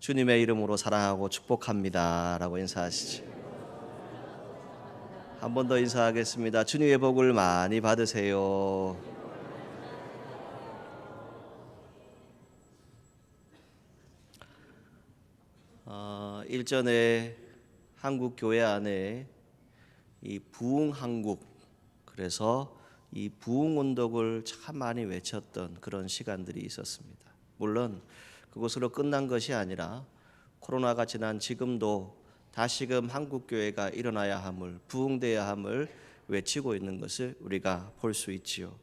주님의 이름으로 사랑하고 축복합니다 라고 인사하시죠. 한 번 더 인사하겠습니다. 주님의 복을 많이 받으세요. 일전에 한국 교회 안에 이 부흥 한국, 그래서 이 부흥 운동을 참 많이 외쳤던 그런 시간들이 있었습니다. 물론 그것으로 끝난 것이 아니라 코로나가 지난 지금도 다시금 한국 교회가 일어나야 함을, 부흥돼야 함을 외치고 있는 것을 우리가 볼 수 있지요.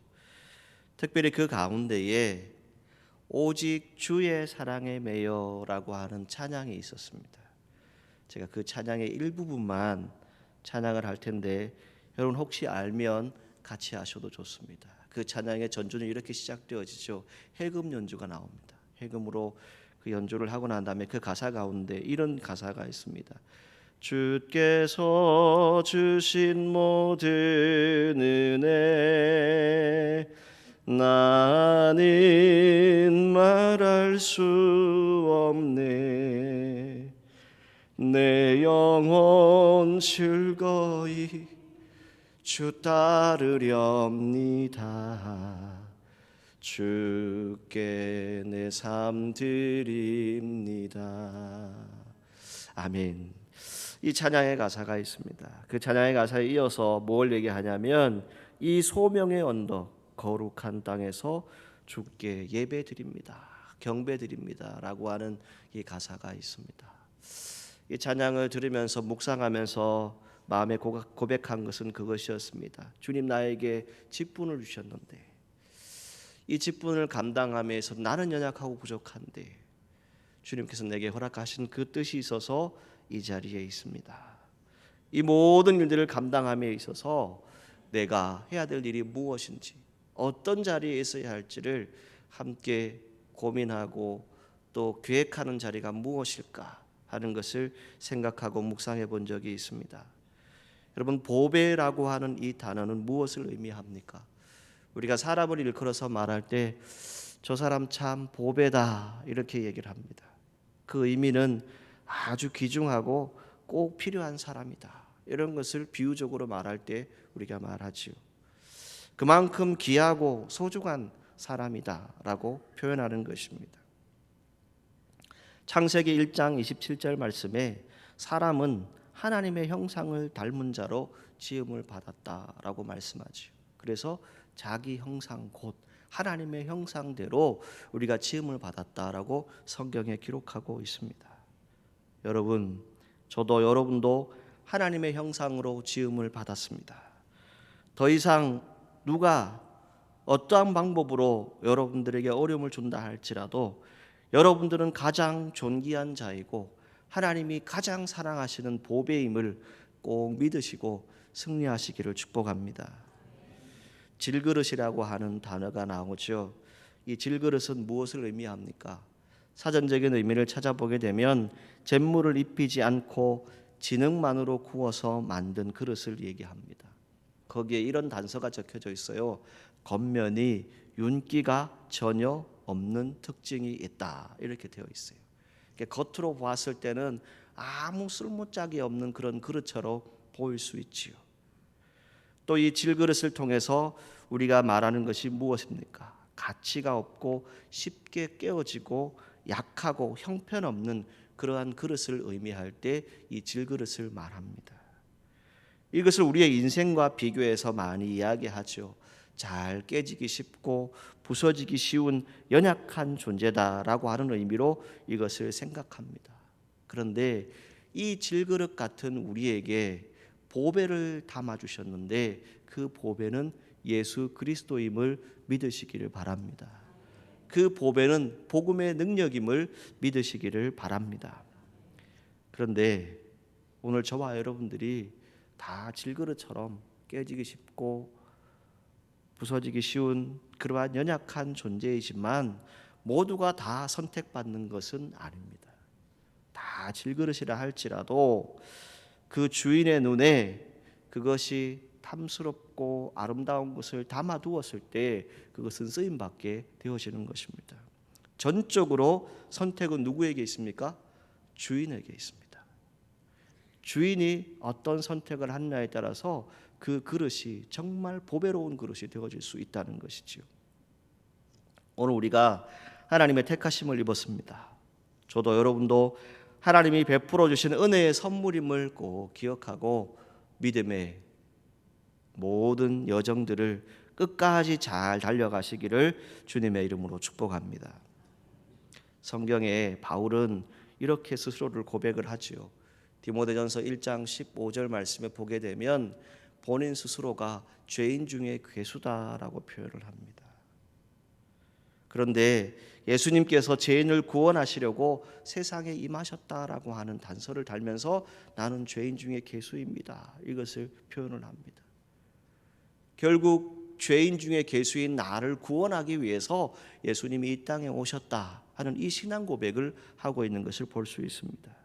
특별히 그 가운데에 오직 주의 사랑에 매여라고 하는 찬양이 있었습니다. 제가 그 찬양의 일부분만 찬양을 할 텐데 여러분 혹시 알면 같이 하셔도 좋습니다. 그 찬양의 전주는 이렇게 시작되어지죠. 해금 연주가 나옵니다. 해금으로 그 연주를 하고 난 다음에 그 가사 가운데 이런 가사가 있습니다. 주께서 주신 모든 은혜 나는 말할 수 없네. 내 영혼 즐거이 주 따르렵니다. 주께 내 삶 드립니다. 아멘. 이 찬양의 가사가 있습니다. 그 찬양의 가사에 이어서 뭘 얘기하냐면 이 소명의 언덕 거룩한 땅에서 주께 예배드립니다. 경배드립니다 라고 하는 이 가사가 있습니다. 이 찬양을 들으면서 묵상하면서 마음에 고백한 것은 그것이었습니다. 주님 나에게 직분을 주셨는데 이 직분을 감당함에 있어서 나는 연약하고 부족한데 주님께서 내게 허락하신 그 뜻이 있어서 이 자리에 있습니다. 이 모든 일들을 감당함에 있어서 내가 해야 될 일이 무엇인지, 어떤 자리에 있어야 할지를 함께 고민하고 또 계획하는 자리가 무엇일까 하는 것을 생각하고 묵상해 본 적이 있습니다. 여러분, 보배라고 하는 이 단어는 무엇을 의미합니까? 우리가 사람을 일컬어서 말할 때 저 사람 참 보배다 이렇게 얘기를 합니다. 그 의미는 아주 귀중하고 꼭 필요한 사람이다, 이런 것을 비유적으로 말할 때 우리가 말하지요. 그만큼 귀하고 소중한 사람이다라고 표현하는 것입니다. 창세기 1장 27절 말씀에 사람은 하나님의 형상을 닮은 자로 지음을 받았다라고 말씀하지요. 그래서 자기 형상 곧 하나님의 형상대로 우리가 지음을 받았다라고 성경에 기록하고 있습니다. 여러분, 저도 여러분도 하나님의 형상으로 지음을 받았습니다. 더 이상 누가 어떠한 방법으로 여러분들에게 어려움을 준다 할지라도 여러분들은 가장 존귀한 자이고 하나님이 가장 사랑하시는 보배임을 꼭 믿으시고 승리하시기를 축복합니다. 질그릇이라고 하는 단어가 나오죠. 이 질그릇은 무엇을 의미합니까? 사전적인 의미를 찾아보게 되면 잿물을 입히지 않고 진흙만으로 구워서 만든 그릇을 얘기합니다. 거기에 이런 단서가 적혀져 있어요. 겉면이 윤기가 전혀 없는 특징이 있다, 이렇게 되어 있어요. 겉으로 보았을 때는 아무 쓸모짝이 없는 그런 그릇처럼 보일 수 있지요. 또 이 질그릇을 통해서 우리가 말하는 것이 무엇입니까? 가치가 없고 쉽게 깨어지고 약하고 형편없는 그러한 그릇을 의미할 때 이 질그릇을 말합니다. 이것을 우리의 인생과 비교해서 많이 이야기하죠. 잘 깨지기 쉽고 부서지기 쉬운 연약한 존재다라고 하는 의미로 이것을 생각합니다. 그런데 이 질그릇 같은 우리에게 보배를 담아주셨는데 그 보배는 예수 그리스도임을 믿으시기를 바랍니다. 그 보배는 복음의 능력임을 믿으시기를 바랍니다. 그런데 오늘 저와 여러분들이 다 질그릇처럼 깨지기 쉽고 부서지기 쉬운 그러한 연약한 존재이지만 모두가 다 선택받는 것은 아닙니다. 다 질그릇이라 할지라도 그 주인의 눈에 그것이 탐스럽고 아름다운 것을 담아두었을 때 그것은 쓰임받게 되어지는 것입니다. 전적으로 선택은 누구에게 있습니까? 주인에게 있습니다. 주인이 어떤 선택을 하느냐에 따라서 그 그릇이 정말 보배로운 그릇이 되어질 수 있다는 것이지요. 오늘 우리가 하나님의 택하심을 입었습니다. 저도 여러분도 하나님이 베풀어 주신 은혜의 선물임을 꼭 기억하고 믿음의 모든 여정들을 끝까지 잘 달려가시기를 주님의 이름으로 축복합니다. 성경에 바울은 이렇게 스스로를 고백을 하지요. 디모데전서 1장 15절 말씀에 보게 되면 본인 스스로가 죄인 중에 괴수다라고 표현을 합니다. 그런데 예수님께서 죄인을 구원하시려고 세상에 임하셨다라고 하는 단서를 달면서 나는 죄인 중에 괴수입니다. 이것을 표현을 합니다. 결국 죄인 중에 괴수인 나를 구원하기 위해서 예수님이 이 땅에 오셨다 하는 이 신앙 고백을 하고 있는 것을 볼 수 있습니다.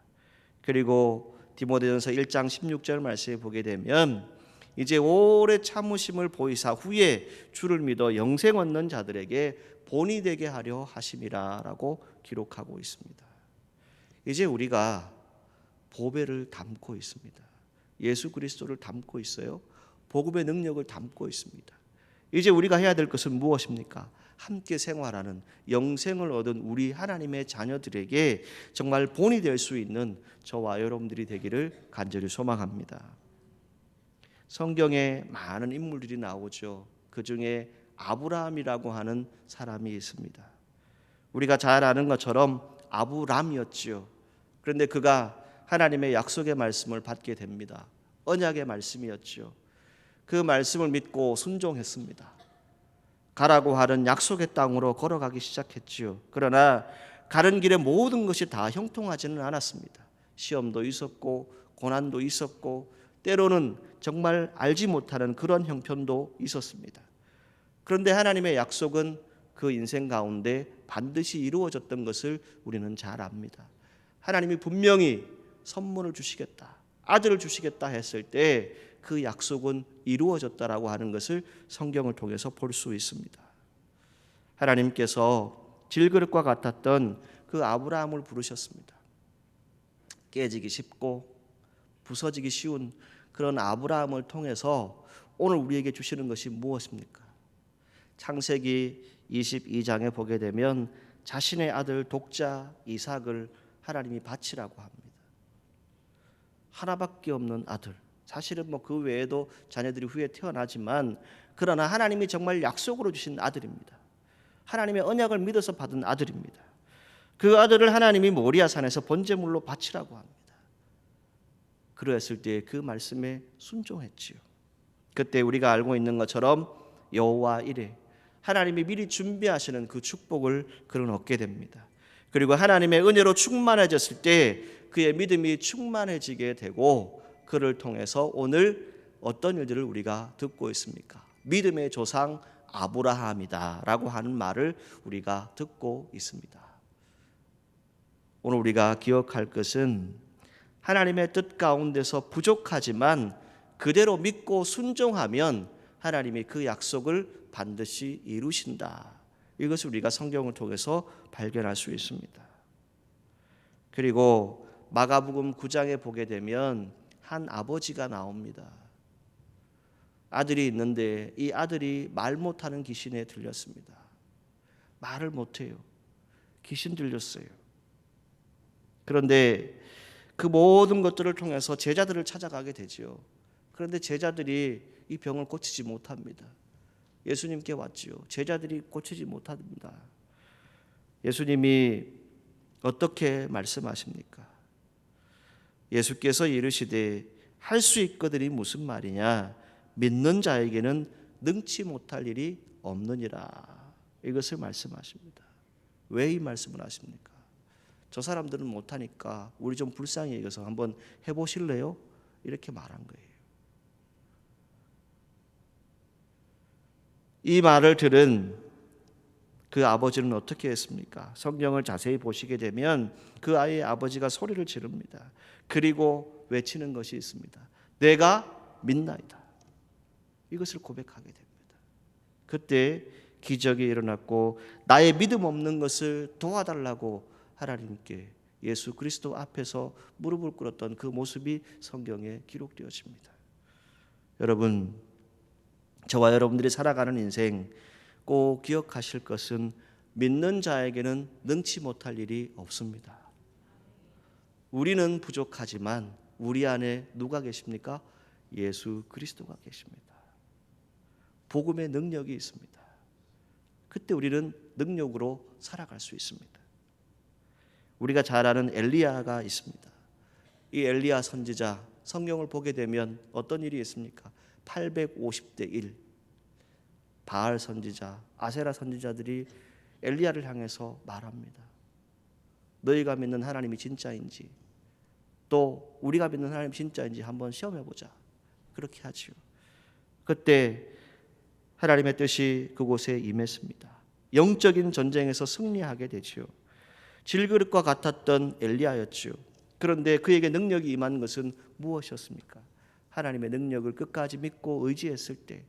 그리고 디모데전서 1장 16절 말씀에 보게 되면 이제 오래 참으심을 보이사 후에 주를 믿어 영생 얻는 자들에게 본이 되게 하려 하심이라라고 기록하고 있습니다. 이제 우리가 보배를 담고 있습니다. 예수 그리스도를 담고 있어요. 복음의 능력을 담고 있습니다. 이제 우리가 해야 될 것은 무엇입니까? 함께 생활하는 영생을 얻은 우리 하나님의 자녀들에게 정말 본이 될 수 있는 저와 여러분들이 되기를 간절히 소망합니다. 성경에 많은 인물들이 나오죠. 그 중에 아브라함이라고 하는 사람이 있습니다. 우리가 잘 아는 것처럼 아브람이었지요. 그런데 그가 하나님의 약속의 말씀을 받게 됩니다. 언약의 말씀이었지요. 그 말씀을 믿고 순종했습니다. 가라고 하는 약속의 땅으로 걸어가기 시작했지요. 그러나 가는 길에 모든 것이 다 형통하지는 않았습니다. 시험도 있었고 고난도 있었고 때로는 정말 알지 못하는 그런 형편도 있었습니다. 그런데 하나님의 약속은 그 인생 가운데 반드시 이루어졌던 것을 우리는 잘 압니다. 하나님이 분명히 선물을 주시겠다, 아들을 주시겠다 했을 때 그 약속은 이루어졌다라고 하는 것을 성경을 통해서 볼 수 있습니다. 하나님께서 질그릇과 같았던 그 아브라함을 부르셨습니다. 깨지기 쉽고 부서지기 쉬운 그런 아브라함을 통해서 오늘 우리에게 주시는 것이 무엇입니까? 창세기 22장에 보게 되면 자신의 아들 독자 이삭을 하나님이 바치라고 합니다. 하나밖에 없는 아들. 사실은 그 외에도 자녀들이 후에 태어나지만 그러나 하나님이 정말 약속으로 주신 아들입니다. 하나님의 언약을 믿어서 받은 아들입니다. 그 아들을 하나님이 모리아산에서 번제물로 바치라고 합니다. 그러했을 때 그 말씀에 순종했지요. 그때 우리가 알고 있는 것처럼 여호와 이레 하나님이 미리 준비하시는 그 축복을 그는 얻게 됩니다. 그리고 하나님의 은혜로 충만해졌을 때 그의 믿음이 충만해지게 되고 그를 통해서 오늘 어떤 일들을 우리가 듣고 있습니까? 믿음의 조상 아브라함이다 라고 하는 말을 우리가 듣고 있습니다. 오늘 우리가 기억할 것은 하나님의 뜻 가운데서 부족하지만 그대로 믿고 순종하면 하나님이 그 약속을 반드시 이루신다. 이것을 우리가 성경을 통해서 발견할 수 있습니다. 그리고 마가복음 9장에 보게 되면 한 아버지가 나옵니다. 아들이 있는데 이 아들이 말 못하는 귀신에 들렸습니다. 말을 못해요. 귀신 들렸어요. 그런데 그 모든 것들을 통해서 제자들을 찾아가게 되지요. 그런데 제자들이 이 병을 고치지 못합니다. 예수님께 왔지요. 제자들이 고치지 못합니다. 예수님이 어떻게 말씀하십니까? 예수께서 이르시되 할 수 있거든이 무슨 말이냐? 믿는 자에게는 능치 못할 일이 없느니라. 이것을 말씀하십니다. 왜 이 말씀을 하십니까? 저 사람들은 못하니까 우리 좀 불쌍히 여겨서 한번 해보실래요? 이렇게 말한 거예요. 이 말을 들은 그 아버지는 어떻게 했습니까? 성경을 자세히 보시게 되면 그 아이의 아버지가 소리를 지릅니다. 그리고 외치는 것이 있습니다. 내가 믿나이다. 이것을 고백하게 됩니다. 그때 기적이 일어났고 나의 믿음 없는 것을 도와달라고 하나님께 예수 그리스도 앞에서 무릎을 꿇었던 그 모습이 성경에 기록되어집니다. 여러분, 저와 여러분들이 살아가는 인생 꼭 기억하실 것은 믿는 자에게는 능치 못할 일이 없습니다. 우리는 부족하지만 우리 안에 누가 계십니까? 예수 그리스도가 계십니다. 복음의 능력이 있습니다. 그때 우리는 능력으로 살아갈 수 있습니다. 우리가 잘 아는 엘리야가 있습니다. 이 엘리야 선지자, 성경을 보게 되면 어떤 일이 있습니까? 850대 1 바알 선지자, 아세라 선지자들이 엘리야를 향해서 말합니다. 너희가 믿는 하나님이 진짜인지, 또 우리가 믿는 하나님이 진짜인지 한번 시험해보자. 그렇게 하지요. 그때 하나님의 뜻이 그곳에 임했습니다. 영적인 전쟁에서 승리하게 되지요. 질그릇과 같았던 엘리야였지요. 그런데 그에게 능력이 임한 것은 무엇이었습니까? 하나님의 능력을 끝까지 믿고 의지했을 때,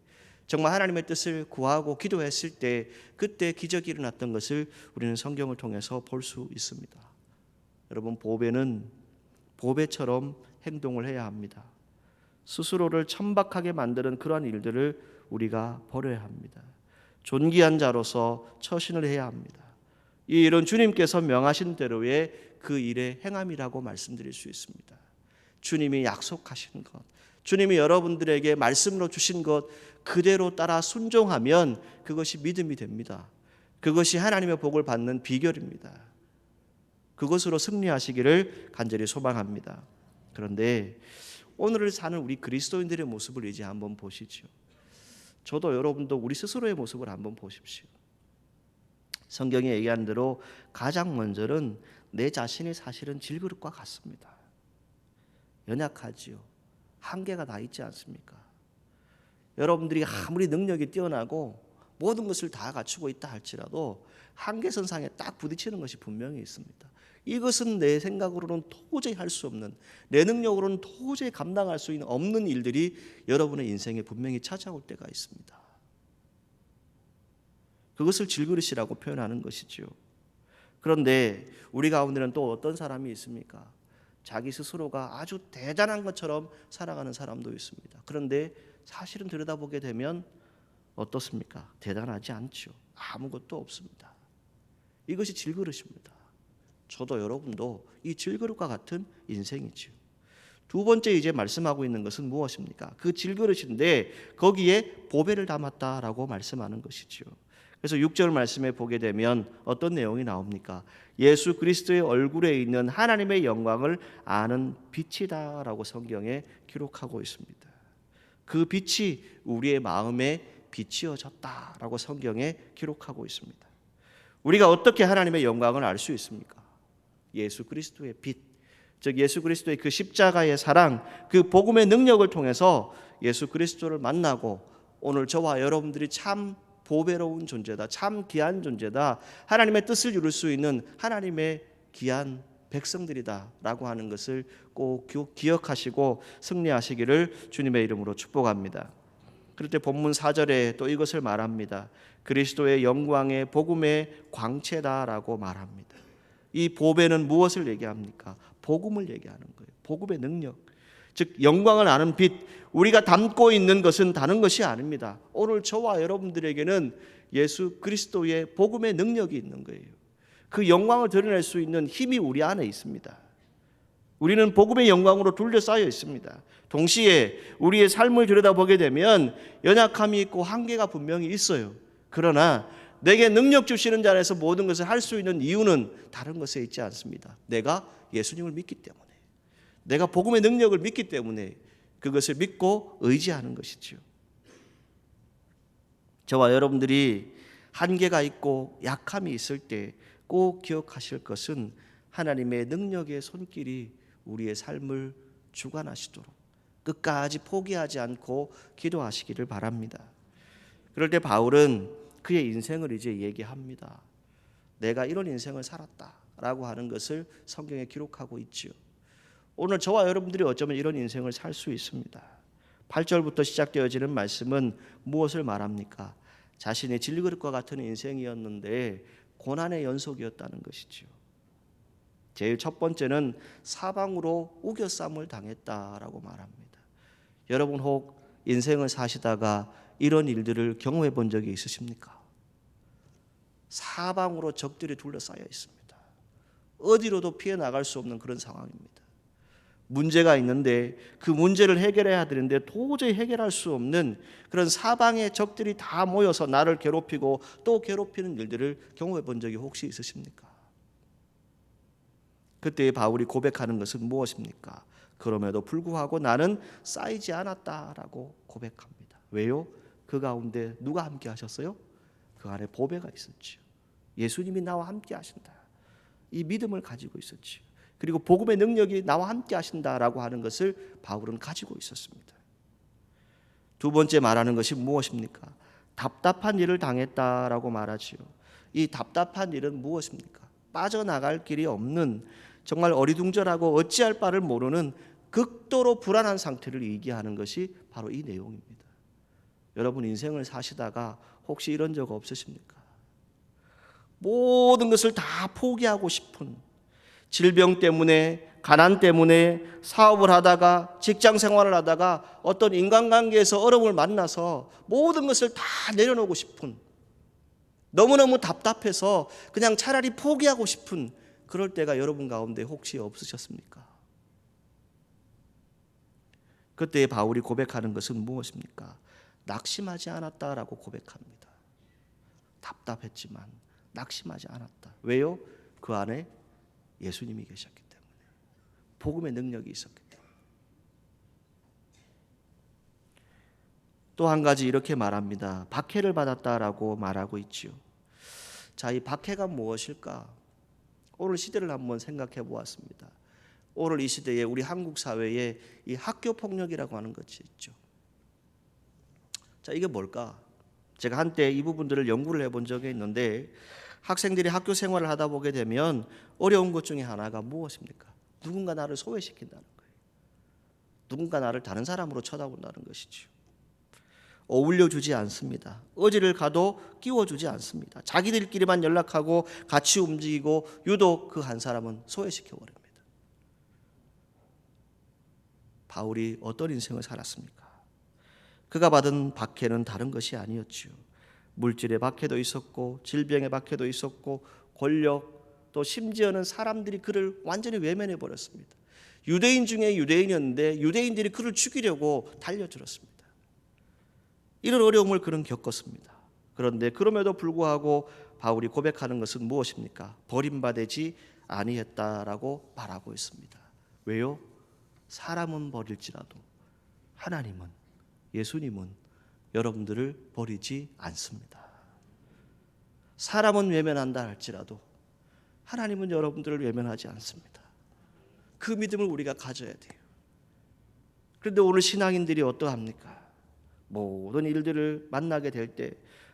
정말 하나님의 뜻을 구하고 기도했을 때, 그때 기적이 일어났던 것을 우리는 성경을 통해서 볼 수 있습니다. 여러분, 보배는 보배처럼 행동을 해야 합니다. 스스로를 천박하게 만드는 그러한 일들을 우리가 버려야 합니다. 존귀한 자로서 처신을 해야 합니다. 이 일은 주님께서 명하신 대로의 그 일의 행함이라고 말씀드릴 수 있습니다. 주님이 약속하신 것, 주님이 여러분들에게 말씀으로 주신 것 그대로 따라 순종하면 그것이 믿음이 됩니다. 그것이 하나님의 복을 받는 비결입니다. 그것으로 승리하시기를 간절히 소망합니다. 그런데 오늘을 사는 우리 그리스도인들의 모습을 이제 한번 보시죠. 저도 여러분도 우리 스스로의 모습을 한번 보십시오. 성경이 얘기한 대로 가장 먼저는 내 자신이 사실은 질그릇과 같습니다. 연약하지요. 한계가 다 있지 않습니까? 여러분들이 아무리 능력이 뛰어나고 모든 것을 다 갖추고 있다 할지라도 한계선상에 딱 부딪히는 것이 분명히 있습니다. 이것은 내 생각으로는 도저히 할 수 없는, 내 능력으로는 도저히 감당할 수 없는 일들이 여러분의 인생에 분명히 찾아올 때가 있습니다. 그것을 질그릇이라고 표현하는 것이죠. 그런데 우리 가운데는 또 어떤 사람이 있습니까? 자기 스스로가 아주 대단한 것처럼 살아가는 사람도 있습니다. 그런데 사실은 들여다보게 되면 어떻습니까? 대단하지 않죠. 아무것도 없습니다. 이것이 질그릇입니다. 저도 여러분도 이 질그릇과 같은 인생이죠. 두 번째 이제 말씀하고 있는 것은 무엇입니까? 그 질그릇인데 거기에 보배를 담았다라고 말씀하는 것이죠. 그래서 6절 말씀에 보게 되면 어떤 내용이 나옵니까? 예수 그리스도의 얼굴에 있는 하나님의 영광을 아는 빛이다라고 성경에 기록하고 있습니다. 그 빛이 우리의 마음에 비치어졌다라고 성경에 기록하고 있습니다. 우리가 어떻게 하나님의 영광을 알 수 있습니까? 예수 그리스도의 빛, 즉 예수 그리스도의 그 십자가의 사랑, 그 복음의 능력을 통해서 예수 그리스도를 만나고 오늘 저와 여러분들이 참 보배로운 존재다, 참 귀한 존재다, 하나님의 뜻을 이룰 수 있는 하나님의 귀한 백성들이다라고 하는 것을 꼭 기억하시고 승리하시기를 주님의 이름으로 축복합니다. 그럴 때 본문 4절에 또 이것을 말합니다. 그리스도의 영광의 복음의 광채다라고 말합니다. 이 보배는 무엇을 얘기합니까? 복음을 얘기하는 거예요. 복음의 능력, 즉 영광을 아는 빛, 우리가 담고 있는 것은 다른 것이 아닙니다. 오늘 저와 여러분들에게는 예수 그리스도의 복음의 능력이 있는 거예요. 그 영광을 드러낼 수 있는 힘이 우리 안에 있습니다. 우리는 복음의 영광으로 둘러싸여 있습니다. 동시에 우리의 삶을 들여다보게 되면 연약함이 있고 한계가 분명히 있어요. 그러나 내게 능력 주시는 자 안에서 모든 것을 할 수 있는 이유는 다른 것에 있지 않습니다. 내가 예수님을 믿기 때문에, 내가 복음의 능력을 믿기 때문에 그것을 믿고 의지하는 것이죠. 저와 여러분들이 한계가 있고 약함이 있을 때 꼭 기억하실 것은 하나님의 능력의 손길이 우리의 삶을 주관하시도록 끝까지 포기하지 않고 기도하시기를 바랍니다. 그럴 때 바울은 그의 인생을 이제 얘기합니다. 내가 이런 인생을 살았다라고 하는 것을 성경에 기록하고 있지요. 오늘 저와 여러분들이 어쩌면 이런 인생을 살 수 있습니다. 8절부터 시작되어지는 말씀은 무엇을 말합니까? 자신의 질그릇과 같은 인생이었는데 고난의 연속이었다는 것이지요. 제일 첫 번째는 사방으로 우겨쌈을 당했다라고 말합니다. 여러분 혹 인생을 사시다가 이런 일들을 경험해 본 적이 있으십니까? 사방으로 적들이 둘러싸여 있습니다. 어디로도 피해 나갈 수 없는 그런 상황입니다. 문제가 있는데 그 문제를 해결해야 되는데 도저히 해결할 수 없는 그런 사방의 적들이 다 모여서 나를 괴롭히고 또 괴롭히는 일들을 경험해 본 적이 혹시 있으십니까? 그때 바울이 고백하는 것은 무엇입니까? 그럼에도 불구하고 나는 쌓이지 않았다라고 고백합니다. 왜요? 그 가운데 누가 함께 하셨어요? 그 안에 보배가 있었죠. 예수님이 나와 함께 하신다. 이 믿음을 가지고 있었죠. 그리고 복음의 능력이 나와 함께 하신다라고 하는 것을 바울은 가지고 있었습니다. 두 번째 말하는 것이 무엇입니까? 답답한 일을 당했다라고 말하지요. 이 답답한 일은 무엇입니까? 빠져나갈 길이 없는 정말 어리둥절하고 어찌할 바를 모르는 극도로 불안한 상태를 얘기하는 것이 바로 이 내용입니다. 여러분 인생을 사시다가 혹시 이런 적 없으십니까? 모든 것을 다 포기하고 싶은, 질병 때문에, 가난 때문에, 사업을 하다가, 직장 생활을 하다가 어떤 인간관계에서 어려움을 만나서 모든 것을 다 내려놓고 싶은, 너무너무 답답해서 그냥 차라리 포기하고 싶은 그럴 때가 여러분 가운데 혹시 없으셨습니까? 그때 바울이 고백하는 것은 무엇입니까? 낙심하지 않았다라고 고백합니다. 답답했지만 낙심하지 않았다. 왜요? 그 안에 예수님이 계셨기 때문에, 복음의 능력이 있었기 때문에. 또 한 가지 이렇게 말합니다. 박해를 받았다라고 말하고 있지요. 자, 이 박해가 무엇일까? 오늘 시대를 한번 생각해 보았습니다. 오늘 이 시대에 우리 한국 사회에 이 학교 폭력이라고 하는 것이 있죠. 자, 이게 뭘까? 제가 한때 이 부분들을 연구를 해본 적이 있는데, 학생들이 학교 생활을 하다 보게 되면 어려운 것 중에 하나가 무엇입니까? 누군가 나를 소외시킨다는 거예요. 누군가 나를 다른 사람으로 쳐다본다는 것이죠. 어울려주지 않습니다. 어디를 가도 끼워주지 않습니다. 자기들끼리만 연락하고 같이 움직이고 유독 그 한 사람은 소외시켜버립니다. 바울이 어떤 인생을 살았습니까? 그가 받은 박해는 다른 것이 아니었지요. 물질의 박해도 있었고, 질병의 박해도 있었고, 권력, 또 심지어는 사람들이 그를 완전히 외면해 버렸습니다. 유대인 중에 유대인이었는데 유대인들이 그를 죽이려고 달려들었습니다. 이런 어려움을 그는 겪었습니다. 그런데 그럼에도 불구하고 바울이 고백하는 것은 무엇입니까? 버림받지 아니했다라고 말하고 있습니다. 왜요? 사람은 버릴지라도 하나님은, 예수님은 여러분들을 버리지 않습니다. 사람은 외면한다 할지라도 하나님은 여러분들을 외면하지 않습니다. 그 믿음을 우리가 가져야 돼요. 그런데 오늘 신앙인들이 어떠합니까? 모든 일들을 만나게 될 때,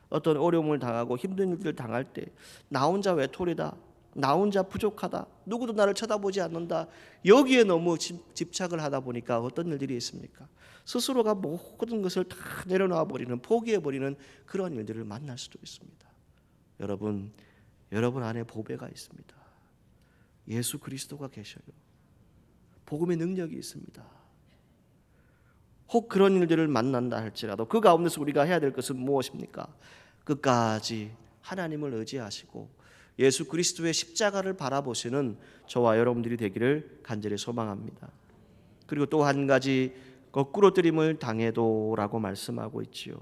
어떤 어려움을 당하고 힘든 일들을 당할 때 나 혼자 외톨이다, 나 혼자 부족하다, 누구도 나를 쳐다보지 않는다, 여기에 너무 집착을 하다 보니까 어떤 일들이 있습니까? 스스로가 모든 것을 다 내려놔 버리는, 포기해 버리는 그런 일들을 만날 수도 있습니다. 여러분 안에 보배가 있습니다. 예수 그리스도가 계셔요. 복음의 능력이 있습니다. 혹 그런 일들을 만난다 할지라도 그 가운데서 우리가 해야 될 것은 무엇입니까? 끝까지 하나님을 의지하시고 예수 그리스도의 십자가를 바라보시는 저와 여러분들이 되기를 간절히 소망합니다. 그리고 또 한 가지, 거꾸로 뜨림을 당해도라고 말씀하고 있지요.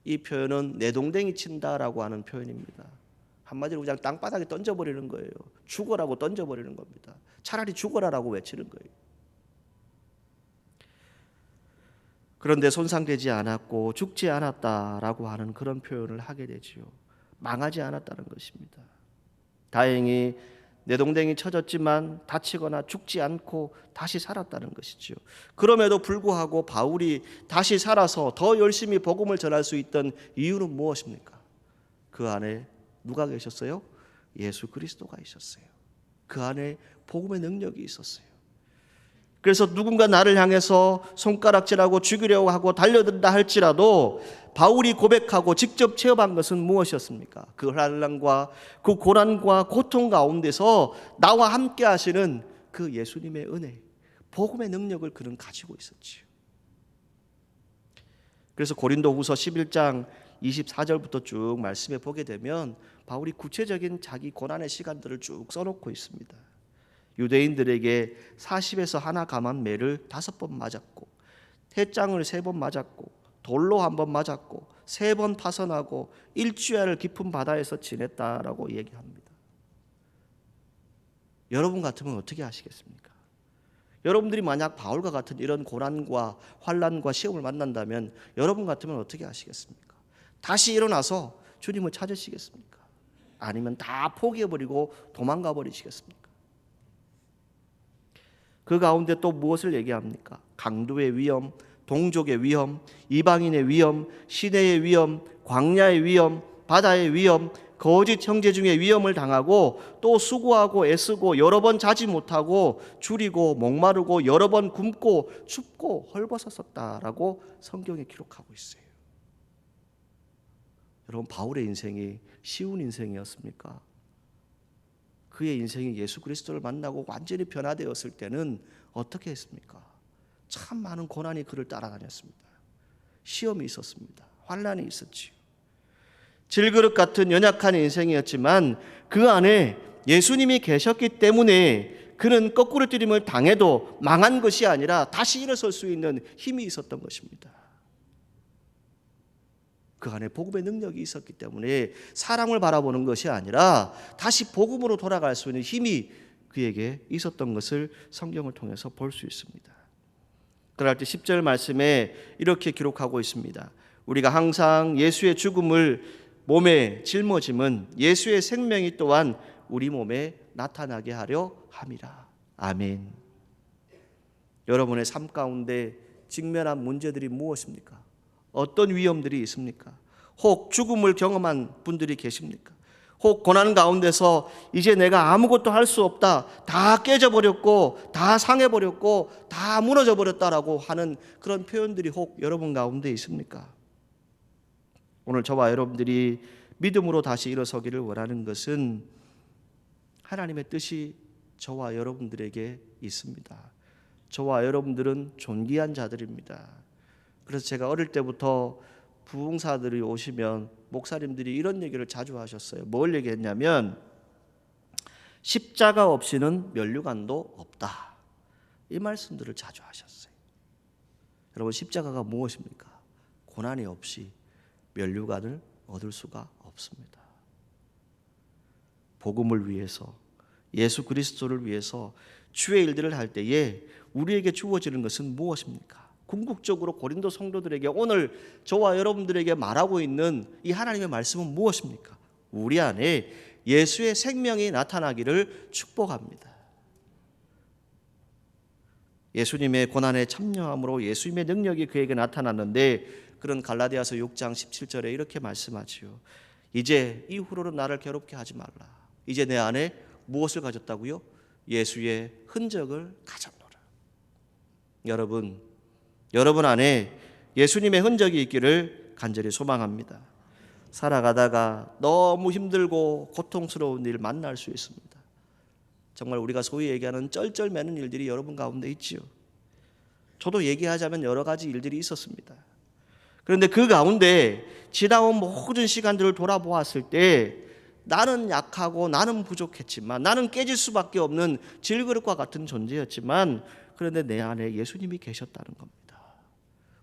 이 표현은 내동댕이 친다라고 하는 표현입니다. 한마디로 그냥 땅바닥에 던져버리는 거예요. 죽어라고 던져버리는 겁니다. 차라리 죽어라라고 외치는 거예요. 그런데 손상되지 않았고 죽지 않았다라고 하는 그런 표현을 하게 되지요. 망하지 않았다는 것입니다. 다행히 내동댕이 쳐졌지만 다치거나 죽지 않고 다시 살았다는 것이죠. 그럼에도 불구하고 바울이 다시 살아서 더 열심히 복음을 전할 수 있던 이유는 무엇입니까? 그 안에 누가 계셨어요? 예수 그리스도가 있었어요. 그 안에 복음의 능력이 있었어요. 그래서 누군가 나를 향해서 손가락질하고 죽이려고 하고 달려든다 할지라도 바울이 고백하고 직접 체험한 것은 무엇이었습니까? 그 환난과 그 고난과 고통 가운데서 나와 함께 하시는 그 예수님의 은혜, 복음의 능력을 그는 가지고 있었지요. 그래서 고린도후서 11장 24절부터 쭉 말씀해 보게 되면 바울이 구체적인 자기 고난의 시간들을 쭉 써놓고 있습니다. 유대인들에게 40에서 하나 감한 매를 5번 맞았고, 태장을 3번 맞았고, 돌로 1번 맞았고, 3번 파선하고 일주일을 깊은 바다에서 지냈다라고 얘기합니다. 여러분 같으면 어떻게 하시겠습니까? 여러분들이 만약 바울과 같은 이런 고난과 환난과 시험을 만난다면 여러분 같으면 어떻게 하시겠습니까? 다시 일어나서 주님을 찾으시겠습니까? 아니면 다 포기해버리고 도망가 버리시겠습니까? 그 가운데 또 무엇을 얘기합니까? 강도의 위험, 동족의 위험, 이방인의 위험, 시대의 위험, 광야의 위험, 바다의 위험, 거짓 형제 중에 위험을 당하고 또 수고하고 애쓰고 여러 번 자지 못하고 줄이고 목마르고 여러 번 굶고 춥고 헐벗었었다라고 성경에 기록하고 있어요. 여러분, 바울의 인생이 쉬운 인생이었습니까? 그의 인생이 예수 그리스도를 만나고 완전히 변화되었을 때는 어떻게 했습니까? 참 많은 고난이 그를 따라다녔습니다. 시험이 있었습니다. 환난이 있었지요. 질그릇 같은 연약한 인생이었지만 그 안에 예수님이 계셨기 때문에 그는 거꾸로 뛰림을 당해도 망한 것이 아니라 다시 일어설 수 있는 힘이 있었던 것입니다. 그 안에 복음의 능력이 있었기 때문에 사람을 바라보는 것이 아니라 다시 복음으로 돌아갈 수 있는 힘이 그에게 있었던 것을 성경을 통해서 볼 수 있습니다. 그럴 때 10절 말씀에 이렇게 기록하고 있습니다. 우리가 항상 예수의 죽음을 몸에 짊어짐은 예수의 생명이 또한 우리 몸에 나타나게 하려 함이라. 아멘. 여러분의 삶 가운데 직면한 문제들이 무엇입니까? 어떤 위험들이 있습니까? 혹 죽음을 경험한 분들이 계십니까? 혹 고난 가운데서 이제 내가 아무것도 할 수 없다, 다 깨져버렸고 다 상해버렸고 다 무너져버렸다라고 하는 그런 표현들이 혹 여러분 가운데 있습니까? 오늘 저와 여러분들이 믿음으로 다시 일어서기를 원하는 것은 하나님의 뜻이 저와 여러분들에게 있습니다. 저와 여러분들은 존귀한 자들입니다. 그래서 제가 어릴 때부터 부흥사들이 오시면 목사님들이 이런 얘기를 자주 하셨어요. 뭘 얘기했냐면 십자가 없이는 면류관도 없다. 이 말씀들을 자주 하셨어요. 여러분, 십자가가 무엇입니까? 고난이 없이 면류관을 얻을 수가 없습니다. 복음을 위해서, 예수 그리스도를 위해서 주의 일들을 할 때에 우리에게 주어지는 것은 무엇입니까? 궁극적으로 고린도 성도들에게 오늘 저와 여러분들에게 말하고 있는 이 하나님의 말씀은 무엇입니까? 우리 안에 예수의 생명이 나타나기를 축복합니다. 예수님의 고난에 참여함으로 예수님의 능력이 그에게 나타났는데, 그런 갈라디아서 6장 17절에 이렇게 말씀하지요. 이제 이후로는 나를 괴롭게 하지 말라. 이제 내 안에 무엇을 가졌다고요? 예수의 흔적을 가졌노라. 여러분 안에 예수님의 흔적이 있기를 간절히 소망합니다. 살아가다가 너무 힘들고 고통스러운 일 만날 수 있습니다. 정말 우리가 소위 얘기하는 쩔쩔매는 일들이 여러분 가운데 있지요. 저도 얘기하자면 여러 가지 일들이 있었습니다. 그런데 그 가운데 지나온 모든 시간들을 돌아보았을 때 나는 약하고 나는 부족했지만, 나는 깨질 수밖에 없는 질그릇과 같은 존재였지만, 그런데 내 안에 예수님이 계셨다는 겁니다.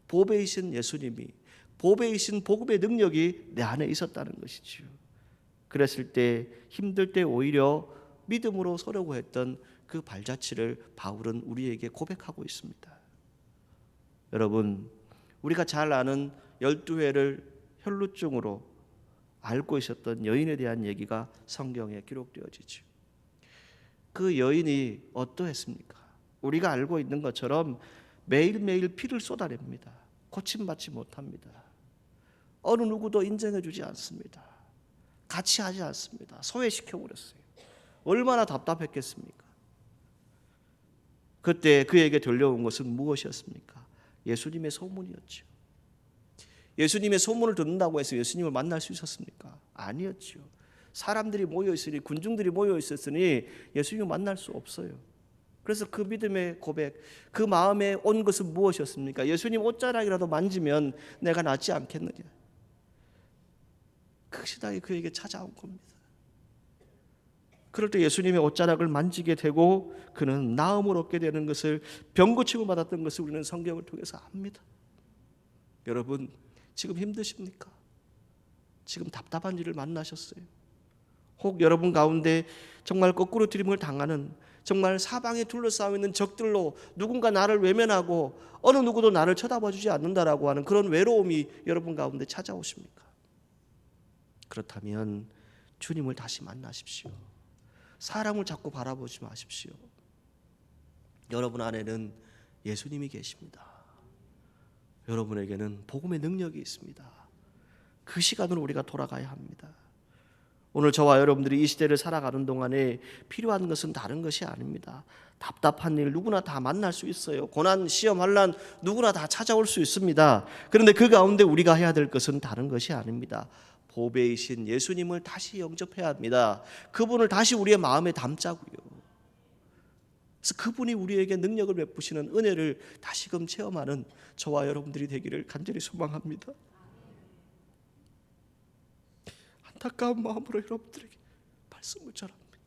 보배이신 예수님이, 보배이신 복음의 능력이 내 안에 있었다는 것이지요. 그랬을 때 힘들 때 오히려 믿음으로 서려고 했던 그 발자취를 바울은 우리에게 고백하고 있습니다. 여러분, 우리가 잘 아는 12회를 혈루증으로 앓고 있었던 여인에 대한 얘기가 성경에 기록되어지죠. 그 여인이 어떠했습니까? 우리가 알고 있는 것처럼 매일매일 피를 쏟아냅니다. 고침받지 못합니다. 어느 누구도 인정해주지 않습니다. 같이 하지 않습니다. 소외시켜버렸어요. 얼마나 답답했겠습니까? 그때 그에게 들려온 것은 무엇이었습니까? 예수님의 소문이었죠. 예수님의 소문을 듣는다고 해서 예수님을 만날 수 있었습니까? 아니었죠. 사람들이 모여 있으니, 군중들이 모여 있었으니 예수님을 만날 수 없어요. 그래서 그 믿음의 고백, 그 마음에 온 것은 무엇이었습니까? 예수님 옷자락이라도 만지면 내가 낫지 않겠느냐. 그 시각이 그에게 찾아온 겁니다. 그럴 때 예수님의 옷자락을 만지게 되고 그는 나음을 얻게 되는 것을, 병 고침을 받았던 것을 우리는 성경을 통해서 압니다. 여러분, 지금 힘드십니까? 지금 답답한 일을 만나셨어요? 혹 여러분 가운데 정말 거꾸로 들임을 당하는, 정말 사방에 둘러싸여 있는 적들로 누군가 나를 외면하고 어느 누구도 나를 쳐다봐주지 않는다라고 하는 그런 외로움이 여러분 가운데 찾아오십니까? 그렇다면 주님을 다시 만나십시오. 사람을 자꾸 바라보지 마십시오. 여러분 안에는 예수님이 계십니다. 여러분에게는 복음의 능력이 있습니다. 그 시간으로 우리가 돌아가야 합니다. 오늘 저와 여러분들이 이 시대를 살아가는 동안에 필요한 것은 다른 것이 아닙니다. 답답한 일 누구나 다 만날 수 있어요. 고난, 시험, 환난 누구나 다 찾아올 수 있습니다. 그런데 그 가운데 우리가 해야 될 것은 다른 것이 아닙니다. 보배이신 예수님을 다시 영접해야 합니다. 그분을 다시 우리의 마음에 담자고요. 그래서 그분이 우리에게 능력을 베푸시는 은혜를 다시금 체험하는 저와 여러분들이 되기를 간절히 소망합니다. 안타까운 마음으로 여러분들에게 말씀을 전합니다.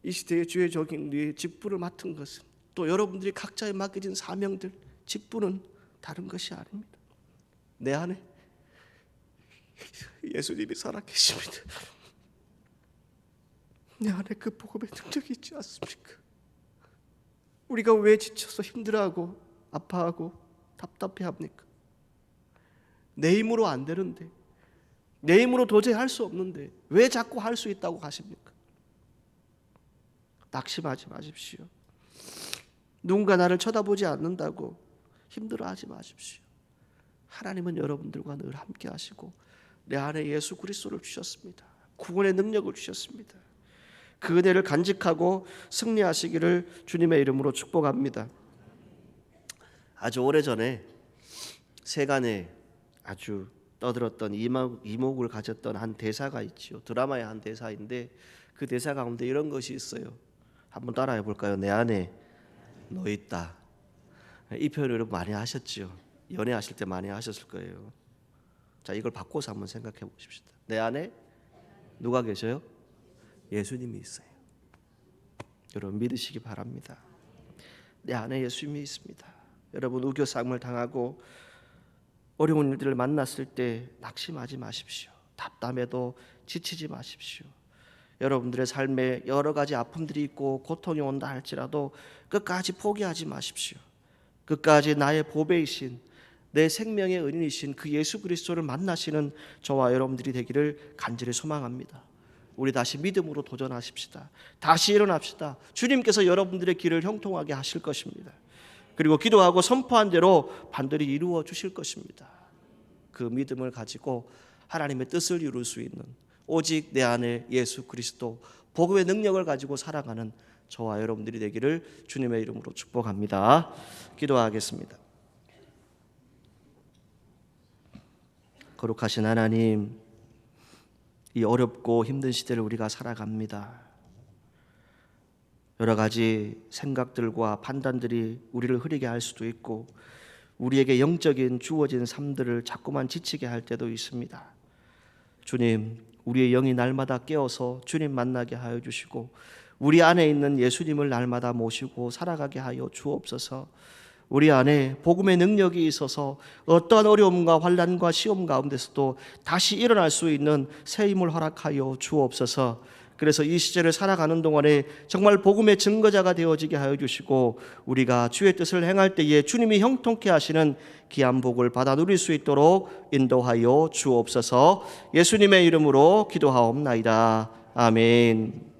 이 시대의 주의 적인들이 직분을 맡은 것은, 또 여러분들이 각자에 맡겨진 사명들, 직분은 다른 것이 아닙니다. 내 안에 예수님이 살아계십니다. 내 안에 그 복음의 능력이 있지 않습니까? 우리가 왜 지쳐서 힘들어하고 아파하고 답답해합니까? 내 힘으로 안 되는데, 내 힘으로 도저히 할 수 없는데 왜 자꾸 할 수 있다고 하십니까? 낙심하지 마십시오. 누군가 나를 쳐다보지 않는다고 힘들어하지 마십시오. 하나님은 여러분들과 늘 함께 하시고 내 안에 예수 그리스도를 주셨습니다. 구원의 능력을 주셨습니다. 그 은혜를 간직하고 승리하시기를 주님의 이름으로 축복합니다. 아주 오래전에 세간에 아주 떠들었던 이목을 가졌던 한 대사가 있지요. 드라마의 한 대사인데 그 대사 가운데 이런 것이 있어요. 한번 따라해 볼까요? 내 안에 너 있다. 이 표현을 여러분 많이 하셨죠. 연애하실 때 많이 하셨을 거예요. 자, 이걸 바꿔서 한번 생각해 보십시다. 내 안에 누가 계셔요? 예수님이 있어요. 여러분 믿으시기 바랍니다. 내 안에 예수님이 있습니다. 여러분 우겨싸움을 당하고 어려운 일들을 만났을 때 낙심하지 마십시오. 답답해도 지치지 마십시오. 여러분들의 삶에 여러 가지 아픔들이 있고 고통이 온다 할지라도 끝까지 포기하지 마십시오. 끝까지 나의 보배이신, 내 생명의 은인이신 그 예수 그리스도를 만나시는 저와 여러분들이 되기를 간절히 소망합니다. 우리 다시 믿음으로 도전하십시다. 다시 일어납시다. 주님께서 여러분들의 길을 형통하게 하실 것입니다. 그리고 기도하고 선포한 대로 반드시 이루어 주실 것입니다. 그 믿음을 가지고 하나님의 뜻을 이룰 수 있는, 오직 내 안에 예수 그리스도 복음의 능력을 가지고 살아가는 저와 여러분들이 되기를 주님의 이름으로 축복합니다. 기도하겠습니다. 거룩하신 하나님, 이 어렵고 힘든 시대를 우리가 살아갑니다. 여러 가지 생각들과 판단들이 우리를 흐리게 할 수도 있고 우리에게 영적인 주어진 삶들을 자꾸만 지치게 할 때도 있습니다. 주님, 우리의 영이 날마다 깨어서 주님 만나게 하여 주시고 우리 안에 있는 예수님을 날마다 모시고 살아가게 하여 주옵소서. 우리 안에 복음의 능력이 있어서 어떠한 어려움과 환난과 시험 가운데서도 다시 일어날 수 있는 새 힘을 허락하여 주옵소서. 그래서 이 시절을 살아가는 동안에 정말 복음의 증거자가 되어지게 하여 주시고 우리가 주의 뜻을 행할 때에 주님이 형통케 하시는 귀한 복을 받아 누릴 수 있도록 인도하여 주옵소서. 예수님의 이름으로 기도하옵나이다. 아멘.